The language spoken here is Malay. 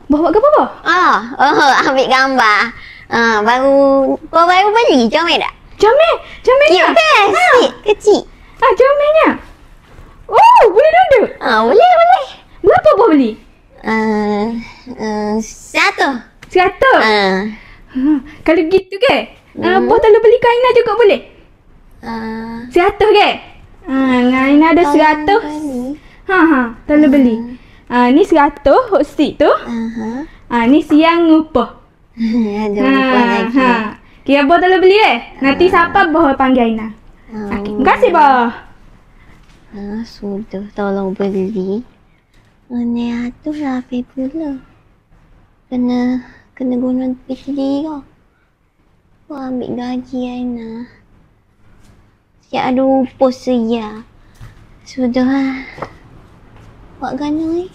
Bawa ke apa? Ambil gambar. Baru beli comel tak? Comelnya? Best. Kecil. Comelnya. Oh, boleh duduk? Boleh. Berapa buah beli? 100. 100? Kalau gitu ke? Buah telur beli kau Aina juga boleh? 100 ke? Aina ada 100. Telur beli. Ni 100 hot stick tu. Ni siang upah. Ada upah lagi. Kira buah telur beli Nanti siapa buah panggil Aina. Terima kasih bah. Sudah tolong beli. Ni tu lah pula. Kena guna PTD kau. Kau ambil gaji Aina. Siap ada upah seya. Sudah lah. Buat gana